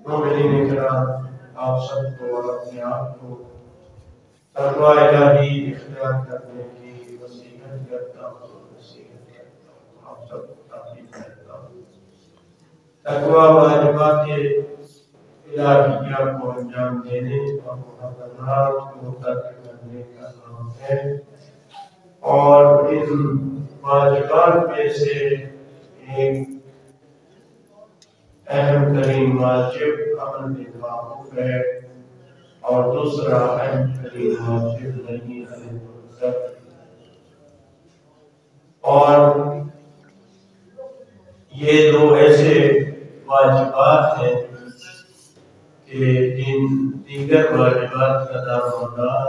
مومنین کرام، آپ سب کو اور اپنے آپ کو تقوی الہی اختیار کرنے کی نصیحت کرتا ہوں۔ آپ سب کو تاکید کرتا ہوں تقوی واجبات الہیہ کو انجام دینے اور محرمات کو ترک کرنے کا نام ہے، اور ان واجبات میں سے ایک اہم ترین واجب امر بالمعروف ہے، اور دوسرا اہم ترین واجب نہی عن المنکر۔ اور یہ دو ایسے واجبات ہیں کہ جن دیگر واجبات کا دارومدار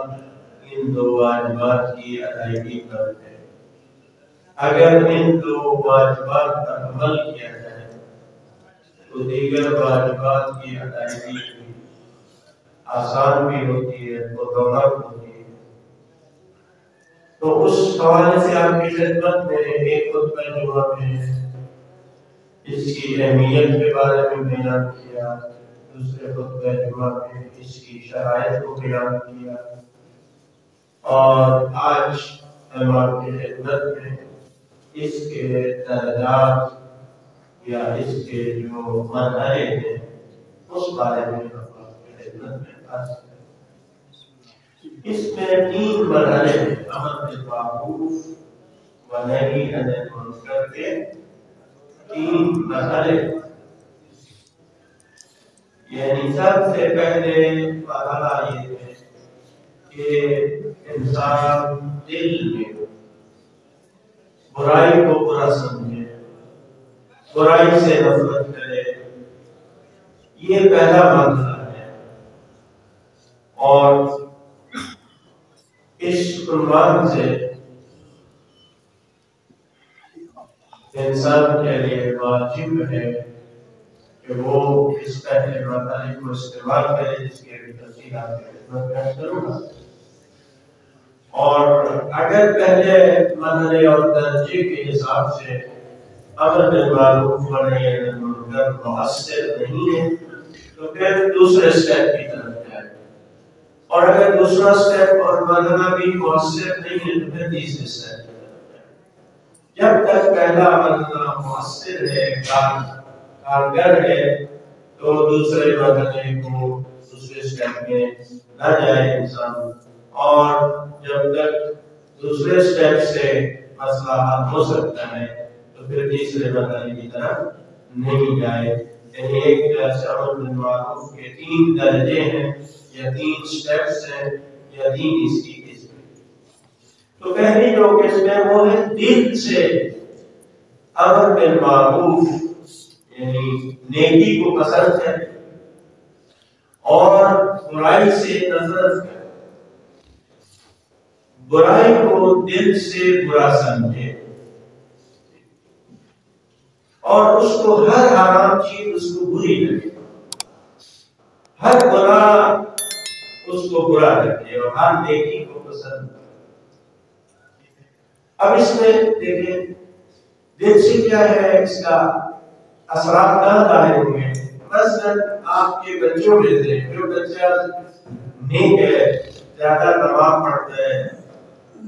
ان دو واجبات کی ادائیگی پر ہے۔ اگر ان دو واجبات پر عمل کیا جائے تو دیگر واجبات کی ادائیگی بھی آسان بھی ہوتی ہے، متوقع ہوتی ہے۔ تو اس حوالے سے آپ کی خدمت میں ایک خطبہ جمعہ میں اس کی اہمیت کے بارے میں بیان کیا، دوسرے خطبہ جمعہ میں اس کی شرائط کو بیان کیا، اور آج ہم آپ کی خدمت میں اس کے درجات یا اس کے جو مرحلے ہیں اس بارے میں ہم آپ کی خدمت میں عرض کریں۔ اس میں 3 مرحلے ہیں، امر بالمعروف و نہی عن المنکر کے 3 مرحلے۔ یعنی سب سے پہلے مرحلہ یہ ہے کہ انسان دل میں برائی کو برا سمجھے، برائی سے نفرت کرے، یہ پہلا مرحلہ ہے۔ اور اس عنوان سے انسان کے لیے واجب ہے کہ وہ اس پہلے مرحلے کو استعمال کرے، جس کی ابھی تفصیلات کی خدمت میں کروں گا۔ اور اگر پہلے مرحلے اور درجے کے حساب سے امر بالمعروف و نہی عن المنکر مؤثر نہیں ہے تو پھر دوسرے اسٹیپ کی طرف جائے، اور اگر دوسرا اسٹیپ اور مرحلہ بھی مؤثر نہیں ہے تو پھر تیسرے اسٹیپ کی طرف جائے۔ جب تک پہلا مرحلہ مؤثر ہے، کارگر ہے، تو دوسرے مرحلے کو دوسرے اسٹیپ میں نہ جائے انسان، اور جب تک دوسرے اسٹیپ سے مسئلہ حل ہو سکتا ہے تو پھر تیسرے مرحلے کی طرف نہیں جائے۔ یعنی ایک طرح سے امر بالمعروف کے 3 درجے ہیں یا 3 اسٹیپس ہیں یا 3 اس کی قسمیں۔ تو پہلی جو قسم ہے وہ ہے دل سے امر بالمعروف، یعنی نیکی کو پسند ہے اور برائی سے نفرت ہے، برائی کو دل سے برا سمجھے اور اس کو ہر حرام چیز اس کو بری لگے، ہر گناہ اس کو برا لگے اور ہر نیکی کو پسند کرے۔ اب اس میں دیکھیں دل سے کیا ہے، اس کا اثرات کہاں ظاہر ہوئے۔ مثلاً آپ کے بچوں میں سے جو بچہ نیک ہے، زیادہ نماز پڑھتا ہے،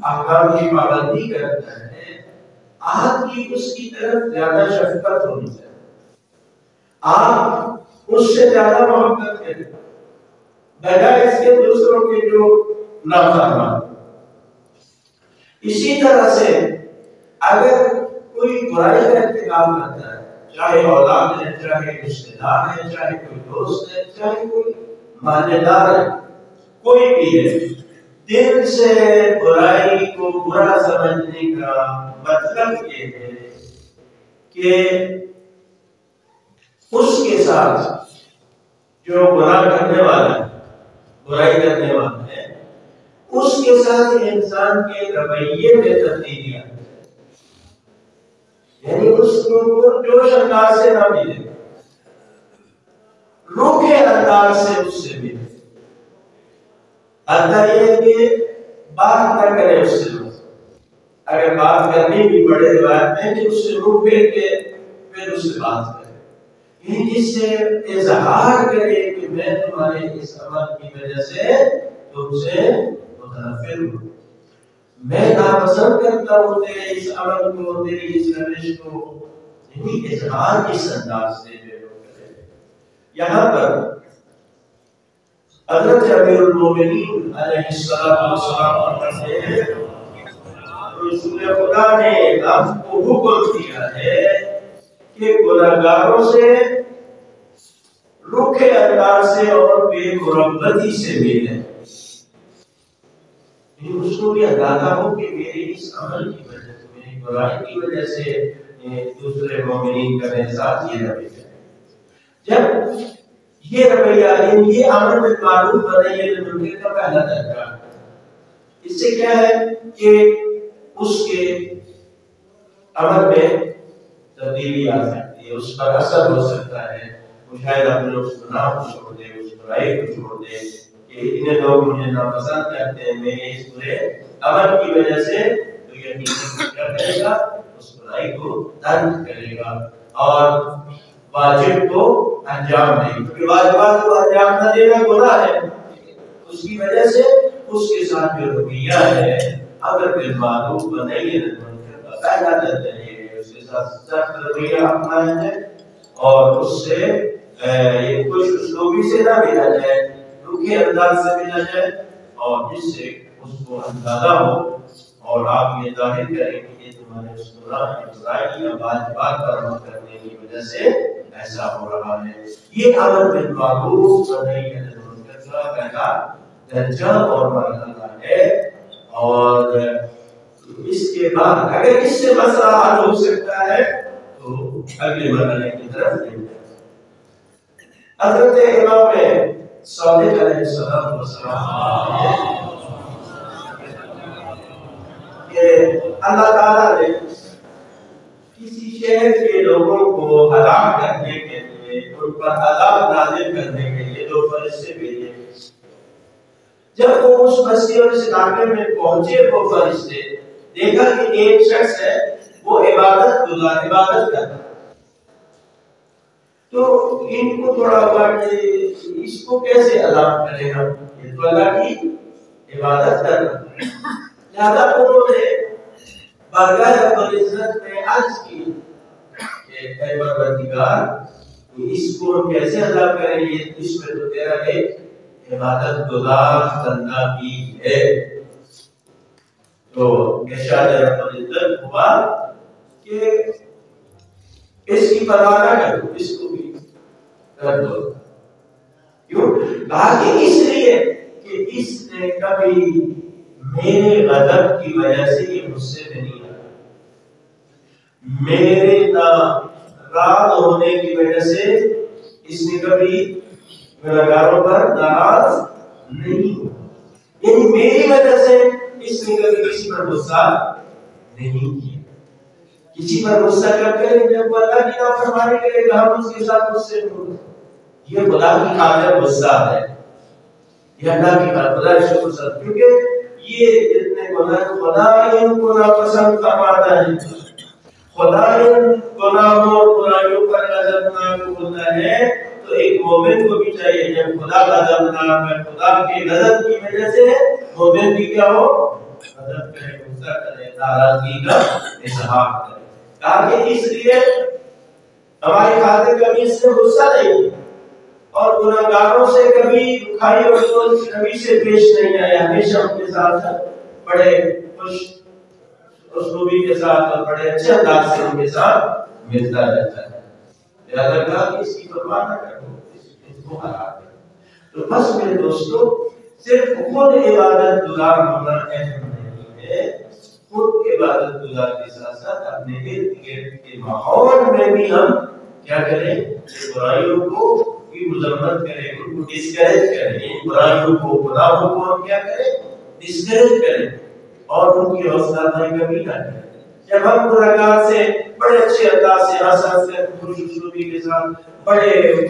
احکام کی پابندی کرتا ہے، آپ کی اس کی طرف زیادہ شفقت ہونی چاہیے، آپ اس سے زیادہ محبت کریں بجائے اس کے دوسروں کے جو نافرمان۔ اسی طرح سے اگر کوئی برائی کا ارتکاب کرتا ہے، چاہے اولاد ہے، چاہے رشتے دار ہے، چاہے کوئی دوست ہے، چاہے کوئی مالے دار ہے، کوئی بھی ہے، دل سے برائی کو برا سمجھنے کا مطلب یہ ہے کہ اس کے ساتھ جو گناہ کرنے والا ہے، برائی کرنے والا ہے، اس کے ساتھ انسان کے رویے میں تبدیلی آتی ہے۔ یعنی اس کو پرجوش انداز سے نہ ملے، روکھے انداز سے اس سے ملے، اللہ یہ کہ بات نہ کرے اس سے، اگر بات کرنی بھی پڑے روایت میں کہ اس سے روکے کہ پھر اس سے بات کرے، جس سے اظہار کرے کہ میں تمہارے اس عمل کی وجہ سے تم سے متنفر ہوں، میں ناپسند کرتا ہوں تیرے اس عمل کو، تیری اس روش کو، یعنی اظہار اس انداز سے جو کرے۔ یہاں پر حضرت امیر المومنین علیہ السلام فرماتے ہیں رسول خدا نے آپ کو حکم دیا ہے کہ گناہگاروں سے روکھے انداز سے اور بے مربتی سے ملیں، اس کو بھی اندازہ ہو کہ میرے اس عمل کی وجہ سے، میری برائی کی وجہ سے دوسرے مومنین کا میرے ساتھ یہ رویہ ہے۔ جب یہ رویہ یہ عمل بالمعروف ونہی عن المنکر کا پہلا درجہ ہے، اس سے کیا ہے کہ اس کے عمل میں تبدیلی آ سکتی ہے، اس پر اثر ہو سکتا ہے، وہ شاید اپنے اس گناہ کو چھوڑ دے، اس برائی کو چھوڑ دے کہ اتنے لوگ مجھے ناپسند کرتے ہیں میرے اس برے عمل کی وجہ سے، تو یقیناً کیا کرے گا، اس برائی کو ترک کرے گا اور واجب کو انجام دے گا، کیونکہ واجبات کو انجام نہ دینا گناہ ہے۔ اس کی وجہ سے اس کے ساتھ جو رویہ ہے امر بالمعروف ونہی عن المنکر کا پہلا درجہ یہ ہے، اس کے ساتھ سخت رویہ اپنانا ہے اور اس سے یہ کچھ اسلوبی سے نہ ملا جائے، روکھے انداز سے ملا جائے، اور جس سے اس کو اندازہ ہو اور آپ یہ ظاہر کریں کہ یہ تمہارے اس دوران کی برائی یا واجبات پر عمل کرنے کی وجہ سے ایسا ہو رہا ہے۔ یہ امر بالمعروف ونہی عن المنکر کا پہلا درجہ اور مرحلہ ہے، اور اس کے بعد اگر اس سے مسئلہ حل ہو سکتا ہے تو اگلے مرحلے کی طرف نہیں جائے۔ حضرت امام صادق علیہ السلام کہ اللہ تعالیٰ نے کسی شہر کے لوگوں کو ہلاک کرنے کے لیے، ان پر عذاب نازل کرنے کے لیے دو فرشتے بھیجے۔ جب وہ اس بستی اور اس علاقے میں پہنچے، وہ فرشتے دیکھا کہ ایک شخص ہے وہ عبادت گزار، عبادت کرتا، تو ان کو تھوڑا ہوا کہ اس کو کیسے عذاب کرے گا، یہ تو اللہ کی عبادت کر رہا ہے۔ لہذا انہوں نے بارگاہ رب العزت میں عرض کی کہ اے پروردگار، اس کو کیسے عذاب کریں گے، اس میں تو تیرا ایک عبادت گزار بندہ بھی ہے۔ تو ارشاد رب العزت ہوا کہ اس کی پرواہ نہ کرو، اس کو بھی کر دو۔ کیوں؟ کہا کہ اس لیے کہ اس نے کبھی میرے غضب کی وجہ سے یہ غصے میں نہیں آیا، میرے ناراض ہونے کی وجہ سے اس نے کبھی گناہگاروں پر ناراض نہیں ہوا، یعنی میری وجہ سے اس نے کبھی کسی پر غصہ نہیں کیا۔ کسی پر غصہ کب کریں جب وہ اللہ کی نافرمانی کرے گا، ہم اس کے ساتھ غصے میں ہوں۔ یہ خدا کی خاطر غصہ ہے، یہ اللہ کی خاطر غصہ، کیونکہ یہ جتنے گناہ خدا ان کو ناپسند فرماتا ہے، خدا ان گناہوں اور برائیوں پر غضبناک ہوتا ہے۔ تو ایک مومن کو بھی چاہیے جب خدا غضبناک ہے، خدا کے غضب کی وجہ سے مومن بھی کیا ہو، غضب کرے، غصہ کرے، ناراضگی کا اظہار کرے۔ کہا کہ اس لیے ہماری خاطر کبھی اس سے غصہ نہیں اور گناہگاروں سے کبھی دکھائی اور کبھی سے پیش نہیں آیا، ہمیشہ ان کے ساتھ بڑے خوش اسلوبی کے ساتھ اور بڑے اچھے انداز سے ان کے ساتھ ملتا رہتا ہے۔ لہذا کہا کہ اس کی پرواہ نہ کرو، اس کو ہلاک کرو۔ تو بس میرے دوستو، صرف خود عبادت گزار ہونا اہم نہیں ہے، خود عبادت گزار کے ساتھ ساتھ اپنے ارد گرد کے ماحول میں بھی ہم کیا کریں، برائیوں کو بھی مذمت کریں، ان کو ڈسکریج کریں، ان برائیوں کو، گناہوں کو ہم کیا کریں، ڈسکریج کریں اور ان کی حوصلہ افزائی کبھی نہ کریں۔ جب ہم گناہگار سے بڑے اچھے انداز سے ہنس ہنس کر خوش اسلوبی کے ساتھ بڑے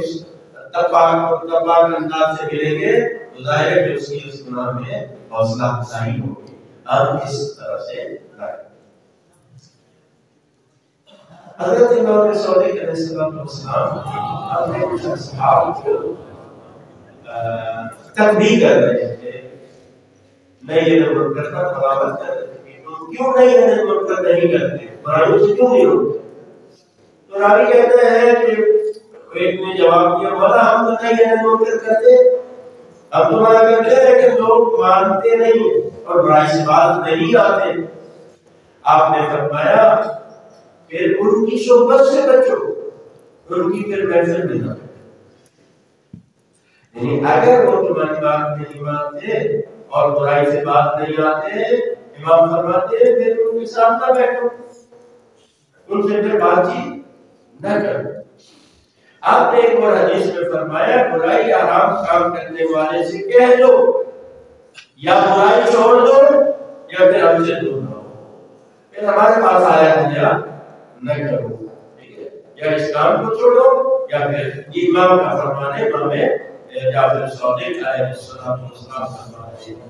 تپاک انداز سے ملیں گے تو ظاہر ہے کہ اس کی اس گناہ میں حوصلہ افزائی ہوگی۔ ہم اس طرح سے کریں۔ حضرت امام صادق علیہ السلام اپنے کچھ اصحاب کو تنبیہ کر رہے تھے، نہیں یہ منکر کا خلافت کر رہے تھے، تم کیوں نہیں یہ منکر نہیں کرتے، برائیوں سے کیوں نہیں روکتے؟ تو راوی کہتے ہیں کہ ایک نے جواب دیا، مولا ہم تو نہیں یہ منکر کرتے، اب تمہارا کہتے ہیں کہ لوگ مانتے نہیں اور برائی سے بات نہیں آتے۔ آپ نے فرمایا پھر ان کی صحبت سے بچو، ان کی پھر محفل میں نہ بیٹھو۔ یعنی اگر وہ تمہاری بات نہیں مانتے اور برائی سے بات نہیں آتے، امام فرماتے ہیں پھر ان کے ساتھ نہ بیٹھو، ان سے پھر بات چیت نہ کرو۔ آپ نے ایک اور حدیث میں فرمایا برائی حرام کام کرنے والے سے کہہ دو یا برائی چھوڑ دو یا پھر ہم سے دور نہ ہو، پھر ہمارے پاس آیا دنیا نہ کرو، ٹھیک ہے؟ یا اس کام کو چھوڑو یا پھر یہ امام کا فرمان ہے، امام جعفر صادق علیہ السلام فرماتے ہیں۔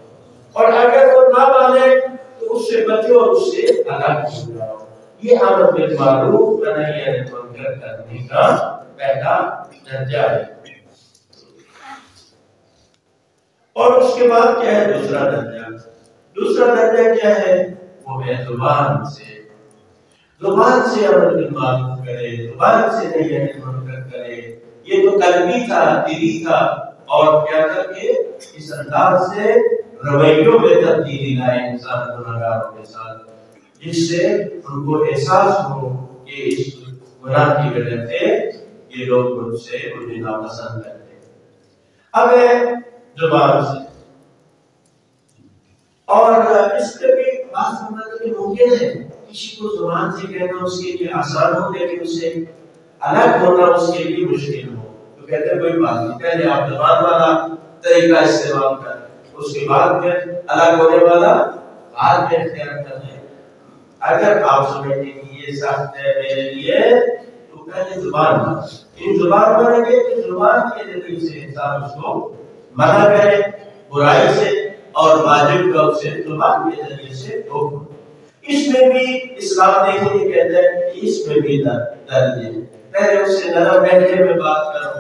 اور اگر وہ نہ مانے تو اس سے بچو اور اس سے الگ ہو جاؤ۔ یہ امر بالمعروف و نہی عن المنکر کرنے کا پہلا درجہ ہے۔ اور اس کے بعد کیا ہے دوسرا درجہ؟ دوسرا درجہ کیا ہے؟ وہ ہے زبان سے، زبان سے امر بالمعروف کرے، زبان سے نہی عن المنکر کرے۔ یہ تو قلبی تھا، دلی تھا، اور کیا کر کے اس انداز سے رویوں میں تبدیلی لائے انسان گناہگاروں کے ساتھ، جس سے ان کو احساس ہو کہ اس گناہ کی وجہ سے یہ لوگ مجھ سے مجھے ناپسند کرتے ہیں۔ اب ہے زبان سے، اور اس کے بھی بات سمجھنا کہ ممکن ہے کسی کو زبان سے کہنا اس کے لیے آسان ہو، لیکن اس سے الگ ہونا اس کے لیے مشکل ہو، تو کہتے ہیں کوئی بات نہیں، پہلے آپ زبان والا طریقہ استعمال کریں، اس کے بعد میں الگ ہونے والا بعد میں اختیار کر لیں۔ اگر آپ سمجھیں کہ یہ سخت ہے میرے لیے تو پہلے زبان ان زبان بنیں گے کہ زبان کے ذریعے سے انسان اس کو منع کرے برائی سے، اور واجب کا اسے زبان کے ذریعے سے روکو۔ اس میں بھی اسلام دیکھنے کہتا ہے کہ اس میں بھی درد ہے، پہلے اس سے نرم لہجے میں بات کرو،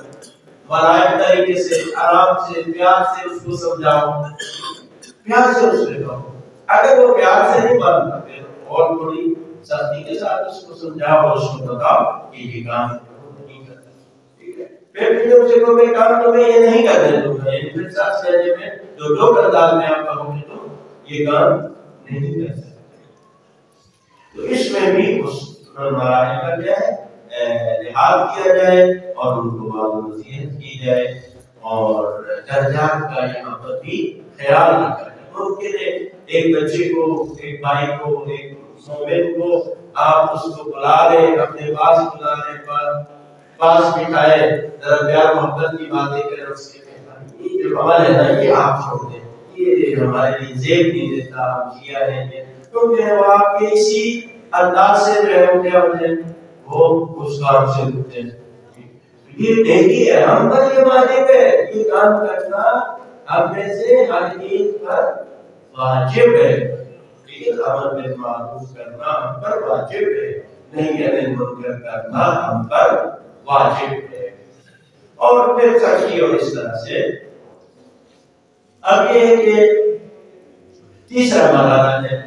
ملائم طریقے سے، آرام سے، پیار سے اس کو سمجھاؤ، پیار سے اس سے کہو۔ اگر وہ پیار سے نہیں مانتا پھر اور تھوڑی سختی کے ساتھ اس کو سمجھاؤ اور اس کو بتاؤ کہ یہ کام نہیں کرتا، ٹھیک ہے؟ پھر بھی ان سے کوئی کام تو میں یہ نہیں کرنے دوں گا، یعنی پھر ساتھ سہنے میں جو انداز میں آپ کہو گے تو یہ کام نہیں کر سکتے۔ تو اس میں بھی اس مراحل کا کیا ہے لحاظ کیا جائے اور ان کو بات نصیحت کی جائے، اور درجات کا یہاں پر بھی خیال رکھا جائے۔ ممکن ہے ایک بچے کو، ایک بھائی کو، ایک مومن کو آپ اس کو بلا لیں، اپنے پاس بلا لیں، پاس بٹھائے، ذرا پیار محبت کی باتیں کریں، اس کے یہ جو عمل ہے نا یہ آپ چھوڑ دیں، یہ ہمارے لیے زیب نہیں دیتا، ہم کیا ہے یہ، کیونکہ وہ آپ کے اسی انداز سے جو ہے وہ کیا ہوتے ہیں وہ اس کام سے ہوتے ہیں۔ یہ نیکی ہے، ہم پر یہ واجب ہے، یہ کام کرنا ہم میں سے ہر ایک پر واجب ہے، لیکن امر بالمعروف کرنا ہم پر واجب ہے، نہیں عن المنکر کرنا ہم پر واجب ہے۔ اور پھر سچی اور اس طرح سے اب یہ ہے کہ تیسرا مرحلہ ہے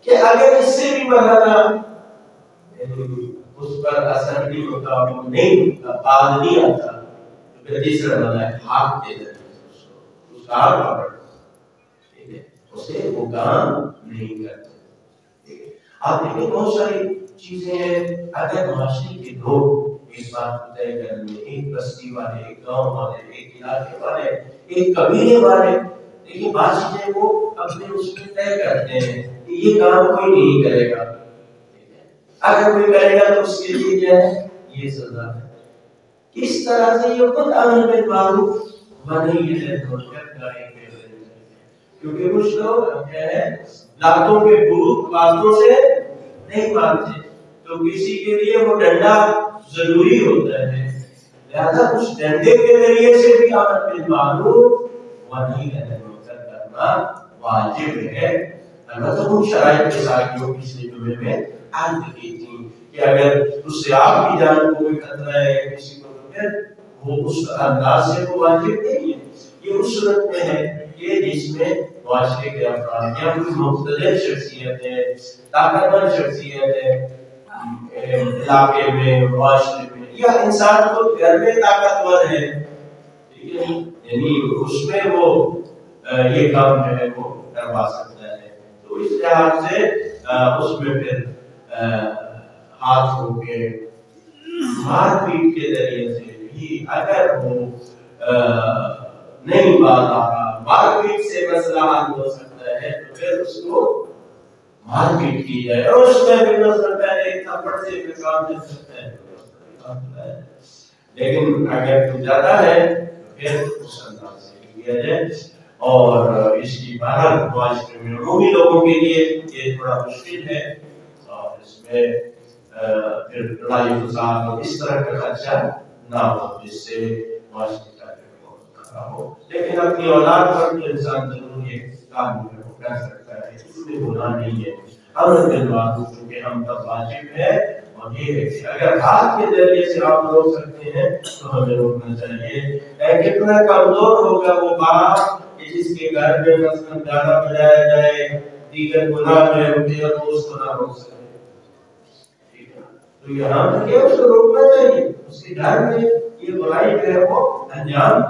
کہ اگر اس سے بھی مرحلہ اس پر اثر نہیں ہوتا، وہ نہیں ہوتا، بعد نہیں آتا، تو پھر تیسرا مرحلہ ہے ہاتھ دے دینا، اس کا ہاتھ پکڑ، ٹھیک ہے، اسے وہ کام نہیں کرتے۔ آپ دیکھیں بہت ساری چیزیں ہیں، اگر معاشرے کے لوگ ایک بات طے کر لیں، ایک بستی والے، ایک گاؤں والے، ایک علاقے والے، ایک قبیلے والے، لیکن بعض چیزیں وہ اپنے اس میں طے کرتے ہیں کہ یہ کام کوئی نہیں کرے گا، اگر کوئی کرے گا تو اس کے لیے کیا ہے یہ سزا ہے۔ اس طرح سے یہ خود امر بالمعروف و نہی عن المنکر کا ایک ہے، کیونکہ کچھ لوگ کیا ہے لاتوں کے بھوت باتوں سے نہیں مانتے، تو کسی کے لیے وہ ڈنڈا ضروری ہوتا ہے، لہذا اس ڈنڈے کے ذریعے سے بھی امر بالمعروف و نہی عن المنکر کرنا واجب ہے۔ البتہ وہ شرائط کے ساتھ جو پچھلے جمعے میں عرض کی تھی کہ اگر اس سے آپ کی جان کو کوئی خطرہ ہے یا کسی کو تو پھر وہ اس انداز سے وہ واجب نہیں ہے. یہ اس صورت میں ہے کہ جس میں معاشرے کے افراد یا کوئی مختلف شخصیتیں، طاقتور شخصیتیں علاقے میں، معاشرے میں، یا انسان کو گھر میں طاقتور ہے، ٹھیک ہے، یعنی اس میں وہ یہ کام جو ہے وہ کروا سکتا ہے. تو اس لحاظ سے اس میں پھر ہاتھ ہو کے مار پیٹ کے ذریعے سے بھی اگر وہ نہیں بات آ رہا، مار پیٹ سے مسئلہ حل ہو سکتا ہے تو پھر اس کو مار پیٹ کی جائے. اور اس میں بھی مثلا پہلے ایک تھپڑ سے بھی کام چل سکتا ہے، لیکن اگر تو زیادہ ہے تو پھر اس انداز سے کیا جائے. اور اس کی بہرحال معاشرے میں عمومی لوگوں کے لیے یہ تھوڑا مشکل ہے، اور اس میں پھر لڑائی فساد اور اس طرح کا خدشہ نہ ہو جس سے معاشرے کا خراب ہو. لیکن اپنی اولاد پر تو انسان ضرور یہ کام کر سکتا ہے، اس میں گناہ نہیں ہے. امر بالمعروف چونکہ ہم پر واجب ہے، اور یہ ہے کہ اگر ہاتھ کے ذریعے سے آپ روک سکتے ہیں تو ہمیں روکنا چاہیے. کتنا کمزور ہوگا وہ باپ جس کے گھر میں مثلا گانا بجایا جائے، دیگر گناہ میں ہوتے اور وہ اس کو نہ روک سکے. تو یہاں پر کیا اس کو روکنا چاہیے، اس کے گھر میں یہ برائی جو ہے وہ انجام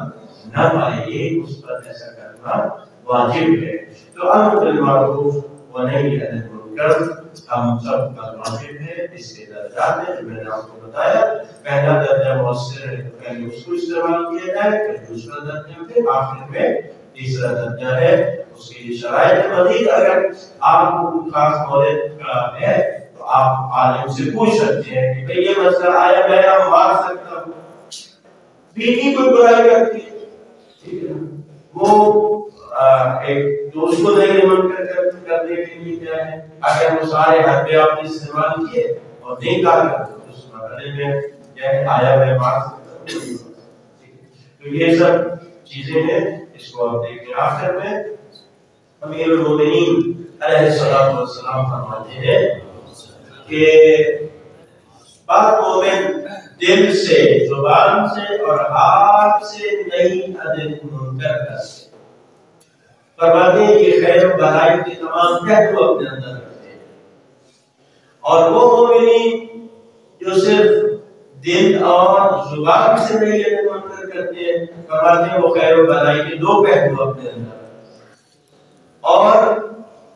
نہ پائے، یہ اس پر ایسا کرنا واجب ہے. تو امر بالمعروف و نہی عن المنکر ہم سب کا واجب ہے. اس کے درجات ہیں جو میں نے آپ کو بتایا. پہلا درجہ مؤثر ہے تو پہلے اس کو استعمال کیا جائے، پھر دوسرا درجہ، پھر آخر میں تیسرا درجہ ہے. اس کے لیے شرائط مزید اگر آپ کو خاص مورد کا ہے تو آپ عالم سے پوچھ سکتے ہیں کہ بھئی یہ مسئلہ آیا میں مار سکتا ہوں، بیوی کوئی برائی کرتی ہے، ٹھیک ہے، وہ ایک جو اس کو نہیں منکر کرنے کے لیے کیا ہے، اگر وہ سارے حد پہ آپ نے استعمال کیے اور نہیں کہا تو اس مرحلے میں کیا ہے آیا میں مار سکتا ہوں. تو یہ سب چیزیں ہیں، اس کو آپ دیکھیں. آخر میں امیر المومنین علیہ السلام فرماتے ہیں کہ پاک مومن دل سے، زبان سے اور ہاتھ سے نہیں عدل منکر کرتے. فرماتے ہیں کہ خیر و بھلائی کے تمام پہلو اپنے اندر رکھتے ہیں. اور وہ مومنین جو صرف دل اور زبان سے نہیں عدل منکر کرتے ہیں، فرماتے ہیں وہ خیر و بھلائی کے دو پہلو اپنے اندر رکھتے ہیں. اور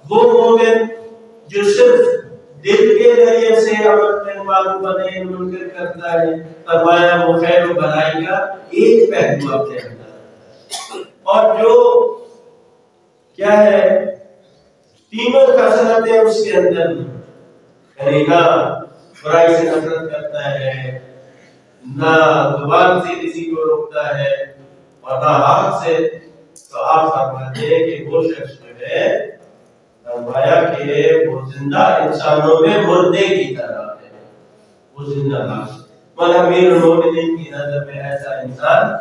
وہ مومن جو صرف دل کے ذریعے سے امر بالمعروف و نہی عن المنکر کرتا ہے، فرمایا وہ خیر و بھلائی کا ایک پہلو اپنے اندر رکھتا ہے. اور جو کیا ہے تینوں خصلتیں اس کے اندر، یعنی نہ برائی سے نفرت کرتا ہے، نہ زبان سے کسی کو روکتا ہے، اور نہ ہاتھ سے، تو آپ فرماتے ہیں کہ وہ شخص جو ہے فرمایا کہ وہ زندہ انسانوں میں مردے کی طرح ہے، وہ زندہ لاش. اور امیر المومنین کی نظر میں ایسا انسان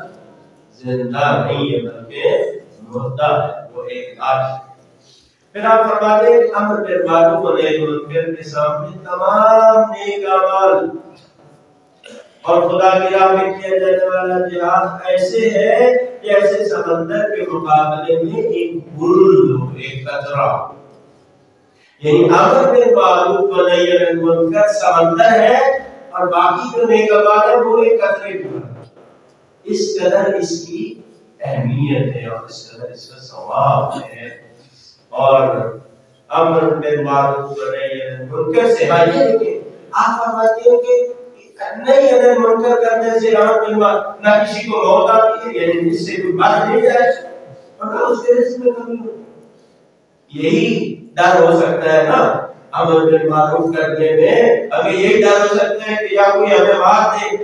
زندہ نہیں ہے بلکہ مردہ ہے، وہ ایک لاش ہے. پھر آپ فرماتے ہیں کہ امر بالمعروف و نہی عن المنکر کے سامنے تمام نیک اعمال اور خدا کی راہ میں کیا جانے والا جہاد ایسے ہے جیسے سمندر کے مقابلے میں ایک بوند ہو، ایک قطرہ. یعنی امر بالمعروف و نہی عن المنکر سمندر ہے اور باقی جو نیک اعمال ہے وہ ایک قطرے کی طرح. اس قدر اس کی اہمیت ہے اور اس قدر اس کا ثواب ہے. اور امر بالمعروف و نہی عن المنکر سے آئیے کہ آپ فرماتے ہیں کہ نہیں عن المنکر کرنے سے امر بالمعروف نہ کسی کو موت آتی ہے، یعنی اس سے کوئی بات نہیں جائے اور نہ اس کے رزق میں کمی ہو. یہی ڈر ہو سکتا ہے نا امر بالمعروف کرنے میں، ہمیں یہی ڈر ہو سکتا ہے کہ یا کوئی ہمیں مار دے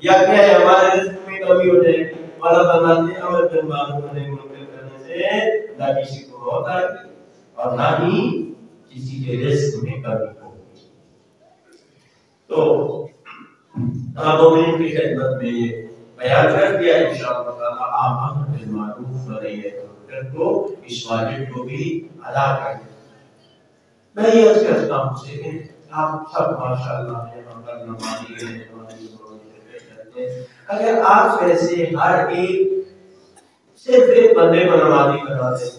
یا کیا ہے ہمارے رزق میں کمی ہو جائے گی. اللہ فرماتے ہیں امر بالمعروف و نہی عن المنکر کرنے سے نہ کسی کو موت آئے گی اور نہ ہی کسی کے رزق میں کمی ہوگی. تو مومنین کی خدمت میں یہ بیان کر دیا. انشاءاللہ تعالیٰ آپ امر بالمعروف و نہی عن المنکر کو اس واجب کو بھی ادا کریں. میں یہ عرض کرتا ہوں آپ سب ماشاءاللہ یہاں پر نمازی ہیں، اگر آپ ویسے ہر ایک صرف ایک بندے کو نمازی کرا دیں،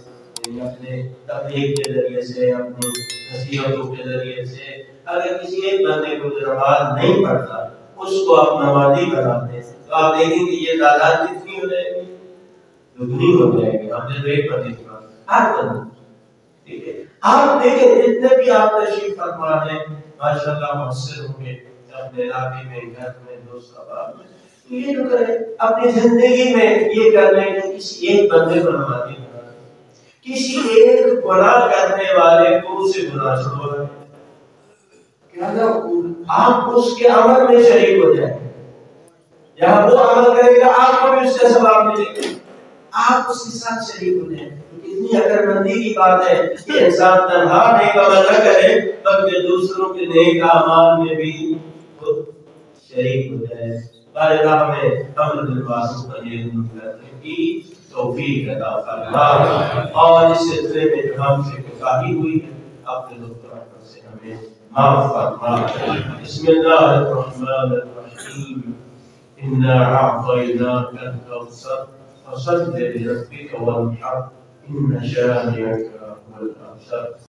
یعنی اپنے تبلیغ کے ذریعے سے، اپنی نصیحتوں کے ذریعے سے، اگر کسی ایک بندے کو جو نماز نہیں پڑھتا اس کو آپ نمازی کرا دیں تو آپ دیکھیں کہ یہ تعداد کتنی ہو جائے گی، دگنی ہو جائے گی. ہم نے ایک بندے کی بات ہر بندے، ٹھیک ہے. آپ دیکھیں جتنے بھی آپ تشریف فرما ہیں ماشاءاللہ مؤثر ہوں گے اپنے علاقے میں، گھر میں، دوست احباب میں. یہ جو کریں اپنی زندگی میں یہ کر لیں کہ کسی ایک بندے کو نمازی بنا دیں، کسی ایک گناہ کرنے والے کو اسے گناہ چھوڑا آپ اس کے عمل میں شریک ہو جائیں. جہاں وہ عمل کرے گا آپ کو بھی اس سے ثواب ملے گا، آپ اس کے ساتھ شریک ہو جائیں. کتنی عقلمندی کی بات ہے کہ انسان تنہا نیک عمل نہ کرے بلکہ دوسروں کے نیک اعمال میں بھی شریک ہو جائے. اللہ ہمیں امر بالمعروف و نہی عن المنکر کی توفیق عطا فرما. اور اس سلسلے میں جو ہم سے کوتاہی ہوئی ہے اپنے لطف رحمت سے ہمیں معاف فرما. بسم اللہ الرحمن الرحیم. انا اعطیناک الکوثر فصل لربک وانحر ان شانئک هو الابتر.